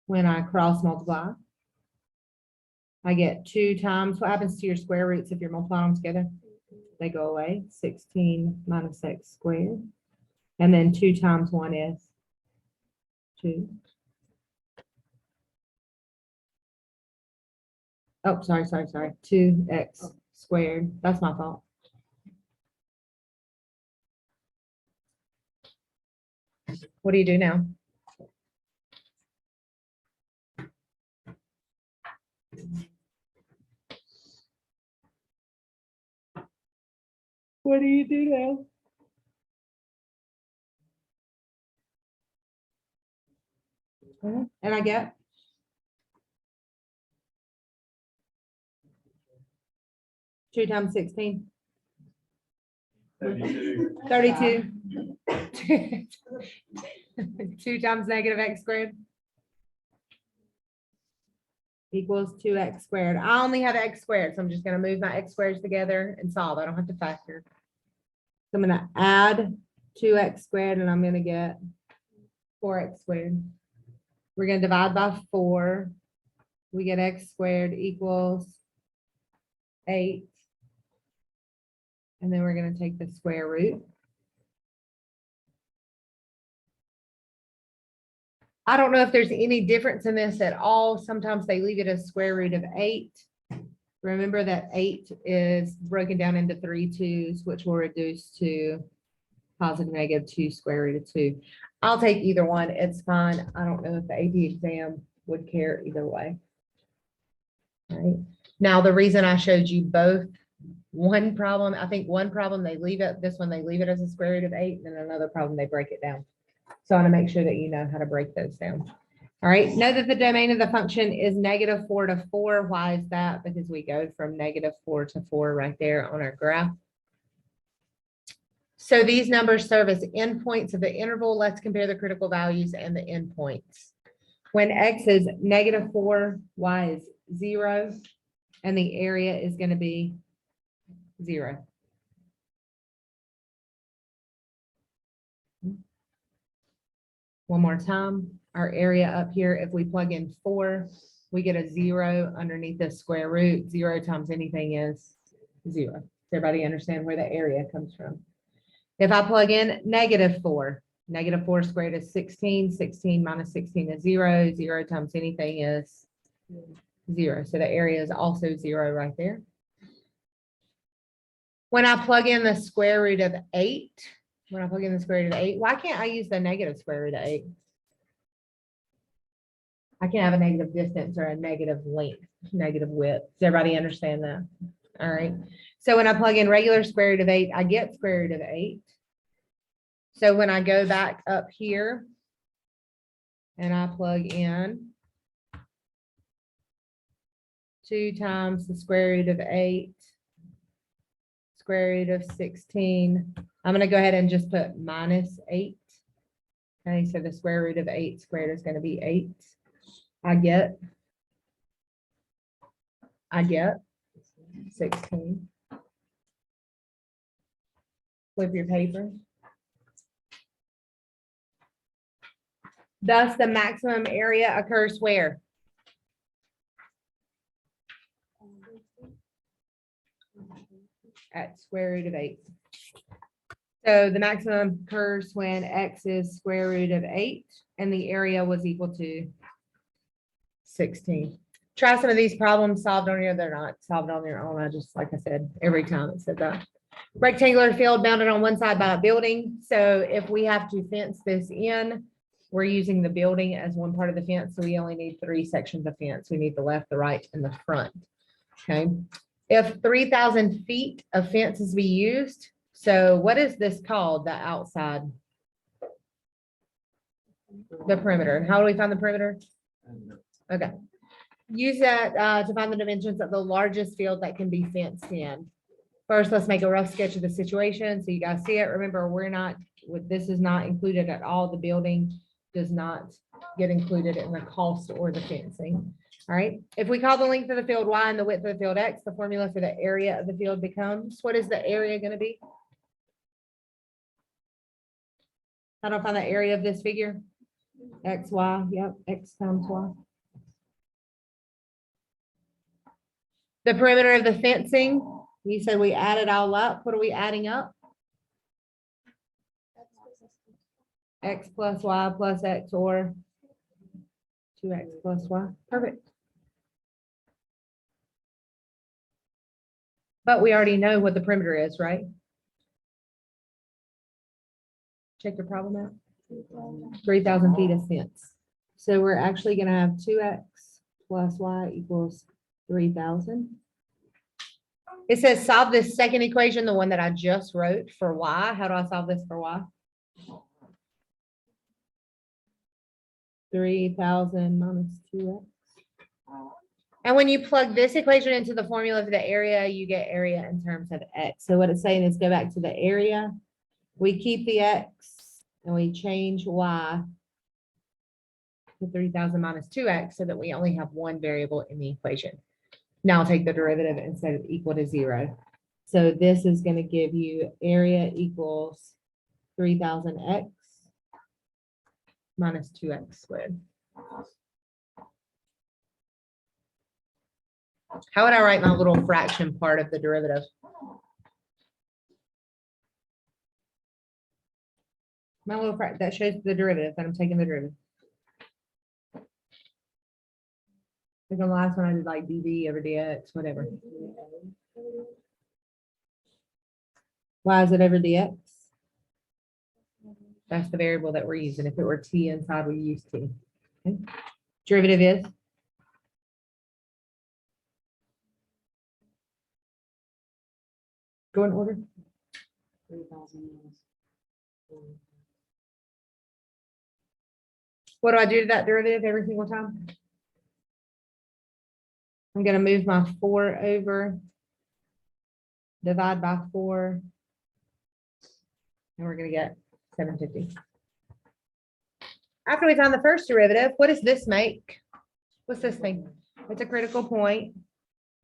When I cross multiply, I get 2 times, what happens to your square roots if you're multiplying them together? They go away, 16 minus x squared. And then 2 times 1 is 2. Oh, sorry, 2x squared. That's my fault. What do you do now? What do you do now? And I get 2 times 16. 32. 32. 2 times negative x squared equals 2x squared. I only have x squared, so I'm just gonna move my x squares together and solve. I don't have to factor. So I'm gonna add 2x squared and I'm gonna get 4x squared. We're gonna divide by 4. We get x squared equals 8. And then we're gonna take the square root. I don't know if there's any difference in this at all. Sometimes they leave it as square root of 8. Remember that 8 is broken down into 3 2's, which will reduce to positive negative 2 square root of 2. I'll take either one. It's fine. I don't know if the AP exam would care either way. All right. Now, the reason I showed you both, one problem, I think one problem they leave it, this one they leave it as a square root of 8, and then another problem they break it down. So I want to make sure that you know how to break those down. All right, know that the domain of the function is -4 to 4. Why is that? Because we go from -4 to 4 right there on our graph. So these numbers serve as endpoints of the interval. Let's compare the critical values and the endpoints. When x is -4, y is 0, and the area is going to be 0. One more time, our area up here, if we plug in 4, we get a 0 underneath the square root. 0 times anything is 0. Does everybody understand where the area comes from? If I plug in -4, -4 squared is 16. 16 minus 16 is 0. 0 times anything is 0. So the area is also 0 right there. When I plug in the square root of 8, why can't I use the negative square root of 8? I can have a negative distance or a negative length, negative width. Does everybody understand that? All right. So when I plug in regular square root of 8, I get square root of 8. So when I go back up here and I plug in 2 times the square root of 8, square root of 16, I'm going to go ahead and just put -8. Okay, so the square root of 8 squared is going to be 8. I get 16. Flip your paper. Thus, the maximum area occurs where? At square root of 8. So the maximum occurs when x is square root of 8 and the area was equal to 16. Try some of these problems solved on your, they're not solved on your own. I just, like I said, every time it said that. Rectangular field bounded on one side by a building. So if we have to fence this in, we're using the building as one part of the fence. So we only need 3 sections of fence. We need the left, the right, and the front. Okay. If 3,000 feet of fence is to be used, so what is this called? The outside, the perimeter. And how do we find the perimeter? Okay. use that to find the dimensions of the largest field that can be fenced in. First, let's make a rough sketch of the situation so you guys see it. Remember, this is not included at all. The building does not get included in the cost or the fencing. All right, if we call the length of the field Y and the width of the field X, the formula for the area of the field becomes, what is the area going to be? How do I find the area of this figure? X, Y, yep, X times Y. The perimeter of the fencing, you said we added all up. What are we adding up? X plus Y plus X or 2X plus Y. Perfect. But we already know what the perimeter is, right? Check your problem out. 3,000 feet of fence. So we're actually gonna have 2X plus Y equals 3,000. It says solve this second equation, the one that I just wrote for Y. How do I solve this for Y? 3,000 minus 2X. And when you plug this equation into the formula for the area, you get area in terms of X. So what it's saying is go back to the area. We keep the X and we change Y to 3,000 minus 2X so that we only have one variable in the equation. Now I'll take the derivative and set it equal to 0. So this is going to give you area equals 3,000X minus 2X squared. How would I write my little fraction part of the derivative? My little fraction that shows the derivative that I'm taking the derivative. Like on the last one I did like dv over dx, whatever. Why is it over dx? That's the variable that we're using. If it were t inside, we use t. Okay. Derivative is? Go in order. 3,000. What do I do to that derivative every single time? I'm going to move my 4 over, divide by 4, and we're going to get 750. After we found the first derivative, what does this make? What's this thing? It's a critical point.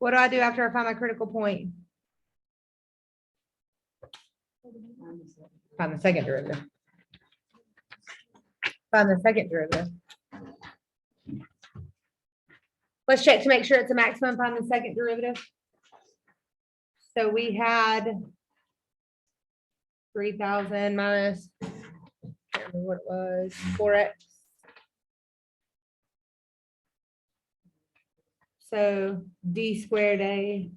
What do I do after I find my critical point? Find the second derivative. Find the second derivative. Let's check to make sure it's a maximum. Find the second derivative. So we had 3,000 minus, I can't remember what it was, 4x. So d squared a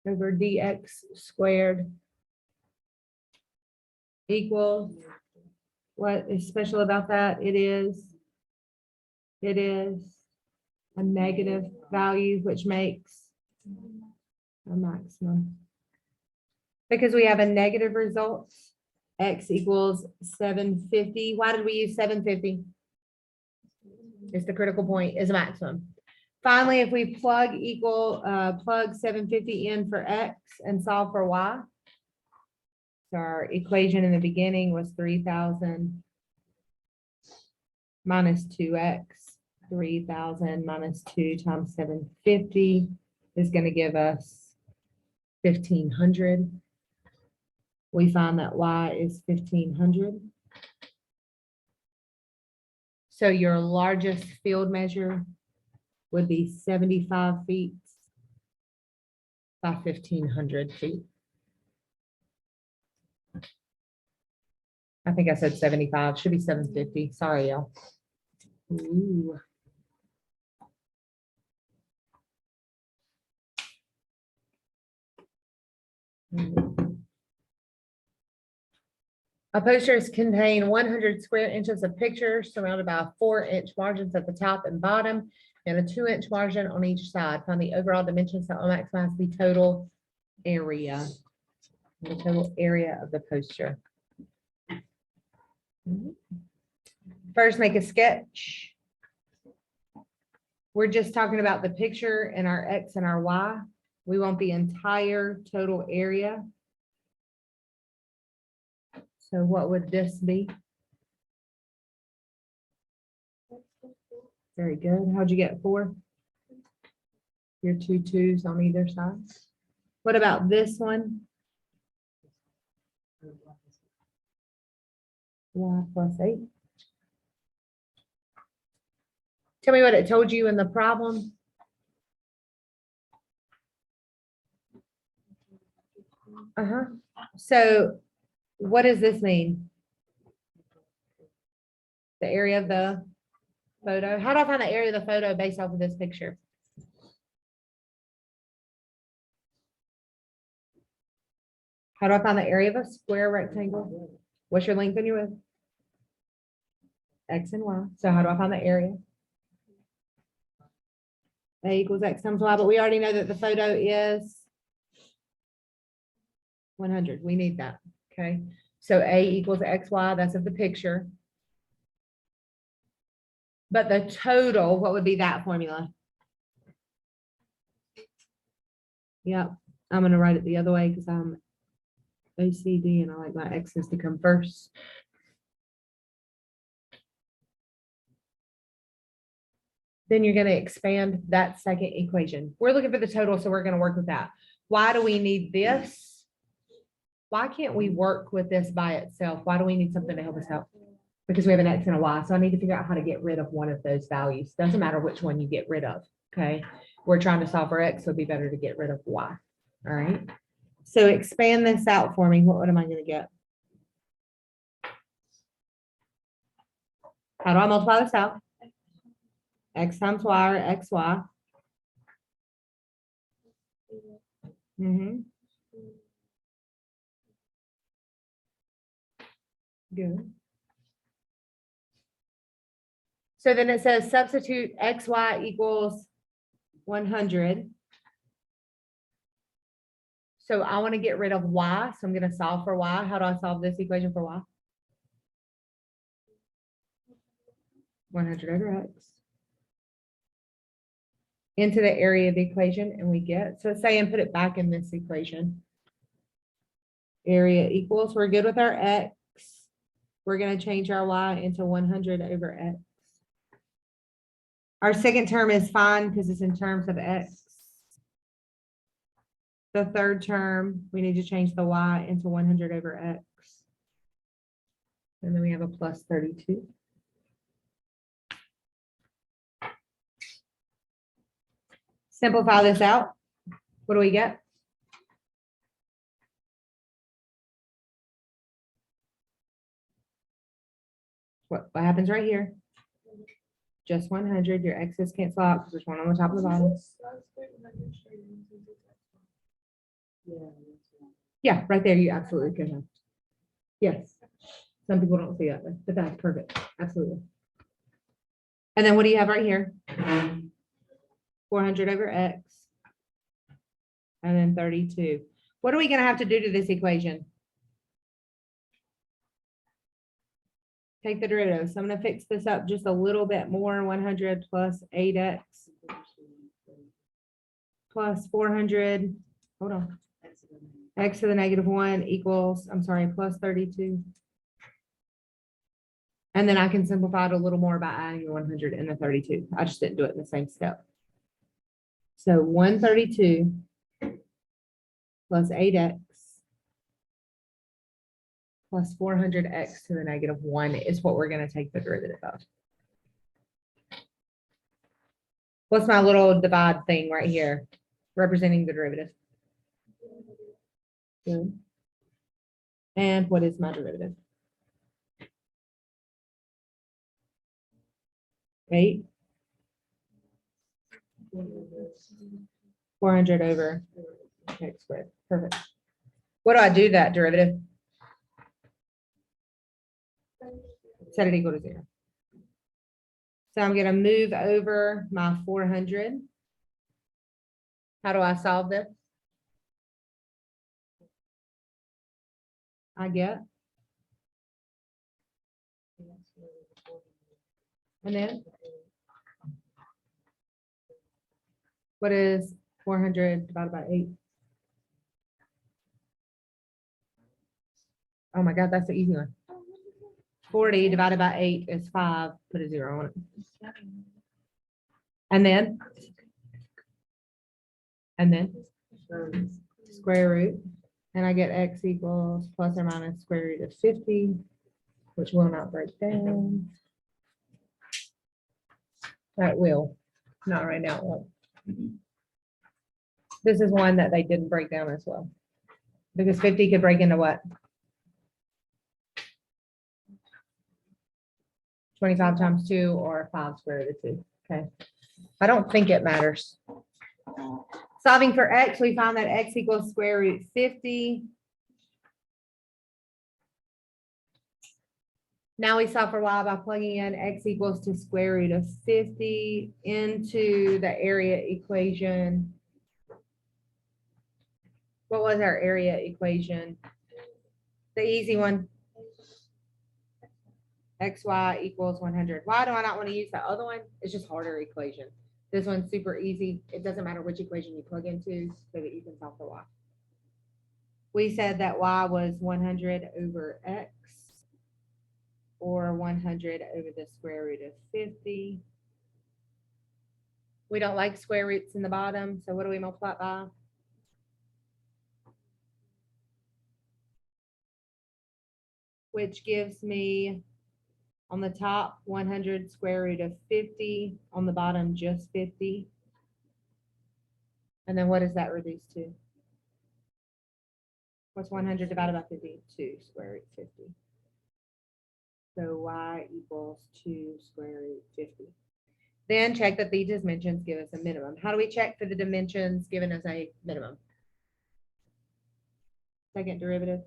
over dx squared equals, what is special about that? It is a negative value, which makes a maximum. Because we have a negative result, x equals 750. Why did we use 750? It's the critical point, is a maximum. Finally, if we plug 750 in for x and solve for y, so our equation in the beginning was 3,000 minus 2x. 3,000 minus 2 times 750 is going to give us 1,500. We find that y is 1,500. So your largest field measure would be 75 feet by 1,500 feet. I think I said 75, should be 750. Sorry, y'all. Ooh. Posters contain 100 square inches of pictures surrounded by 4-inch margins at the top and bottom and a 2-inch margin on each side. Find the overall dimensions that will maximize the total area. The total area of the poster. First, make a sketch. We're just talking about the picture and our X and our Y. We want the entire total area. So what would this be? Very good. How'd you get 4? Your 2 2s on either side. What about this one? Y plus 8. Tell me what it told you in the problem. Uh-huh. So what does this mean? The area of the photo? How do I find the area of the photo based off of this picture? How do I find the area of a square rectangle? What's your length and your width? X and Y. So how do I find the area? A equals X times Y, but we already know that the photo is 100. We need that, okay? So A equals XY, that's of the picture. But the total, what would be that formula? Yep, I'm gonna write it the other way because I'm OCD and I like my X's to come first. Then you're gonna expand that second equation. We're looking for the total, so we're gonna work with that. Why do we need this? Why can't we work with this by itself? Why do we need something to help us out? Because we have an X and a Y, so I need to figure out how to get rid of one of those values. Doesn't matter which one you get rid of, okay? We're trying to solve for X, so it'd be better to get rid of Y, all right? So expand this out for me. What am I gonna get? How do I multiply this out? X times Y or XY. Good. So then it says substitute XY equals 100. So I want to get rid of Y, so I'm going to solve for Y. How do I solve this equation for Y? 100 over X into the area of the equation, and we get, so say and put it back in this equation. Area equals, we're good with our X. We're going to change our Y into 100 over X. Our second term is fine because it's in terms of X. The third term, we need to change the Y into 100 over X. And then we have a plus 32. Simplify this out. What do we get? What happens right here? Just 100. Your X's cancel out because there's one on the top of the bottom. Yeah, right there. You absolutely could have. Yes. Some people don't see that, but that's perfect. Absolutely. And then what do you have right here? 400 over X. And then 32. What are we going to have to do to this equation? Take the derivative. So I'm going to fix this up just a little bit more. 100 plus 8X plus 400. Hold on. X to the -1 equals, I'm sorry, plus 32. And then I can simplify it a little more by adding the 100 and the 32. I just didn't do it in the same step. So 132 plus 8X plus 400X to the -1 is what we're going to take the derivative of. What's my little divide thing right here representing the derivative? Good. And what is my derivative? 8. 400 over X squared. Perfect. What do I do that derivative? Set it equal to 0. So I'm going to move over my 400. How do I solve this? I get. And then What is 400 divided by 8? Oh my God, that's the easy one. 40 divided by 8 is 5. Put a 0 on it. And then square root. And I get x equals plus or minus square root of 50, which will not break down. That will, not right now. it won't. This is one that they didn't break down as well. Because 50 could break into what? 25 times 2 or 5 square root of 2. Okay. I don't think it matters. Solving for x, we found that x equals square root 50. Now we solve for y by plugging in x equals to square root of 50 into the area equation. What was our area equation? The easy one. XY equals 100. Why do I not want to use the other one? It's just harder equation. This one's super easy. It doesn't matter which equation you plug into so that you can solve for y. We said that y was 100 over x or 100 over the square root of 50. We don't like square roots in the bottom, so what do we multiply by? Which gives me on the top 100 square root of 50, on the bottom just 50. And then what does that reduce to? What's 100 divided by 50? 2 square root 50. So y equals 2 square root 50. Then check that these dimensions give us a minimum. How do we check for the dimensions giving us a minimum? Second derivative.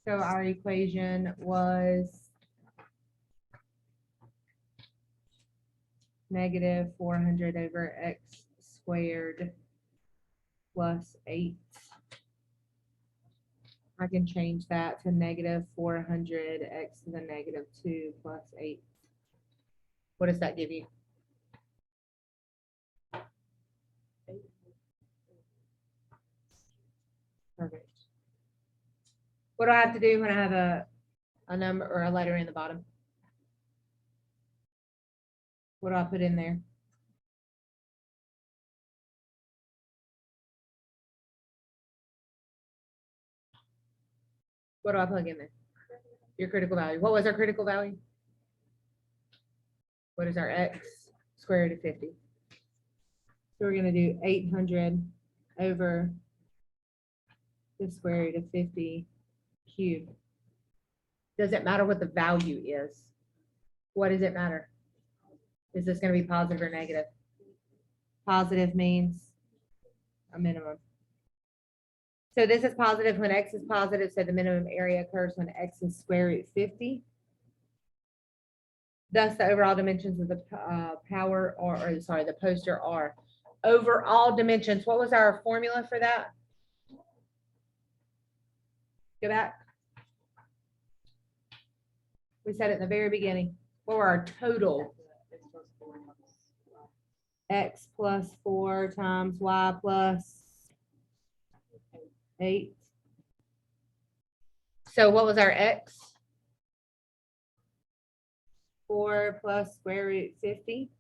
So our equation was negative 400 over x squared plus 8. I can change that to negative 400 x to the negative 2 plus 8. What does that give you? Perfect. What do I have to do when I have a number or a letter in the bottom? What do I put in there? What do I plug in there? Your critical value. What was our critical value? What is our x square root of 50? So we're going to do 800 over the square root of 50 cubed. Doesn't matter what the value is. What does it matter? Is this going to be positive or negative? Positive means a minimum. So this is positive when x is positive, so the minimum area occurs when x is square root 50. Thus, the overall dimensions of the the poster are overall dimensions. What was our formula for that? Go back. We said it in the very beginning. What were our total? X plus 4 times y plus 8. So what was our x? 4 plus square root 50.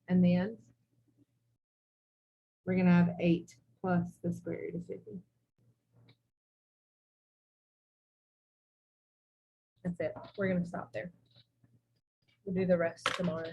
And then we're going to have 8 plus the square root of 50. That's it. We're going to stop there. We'll do the rest tomorrow.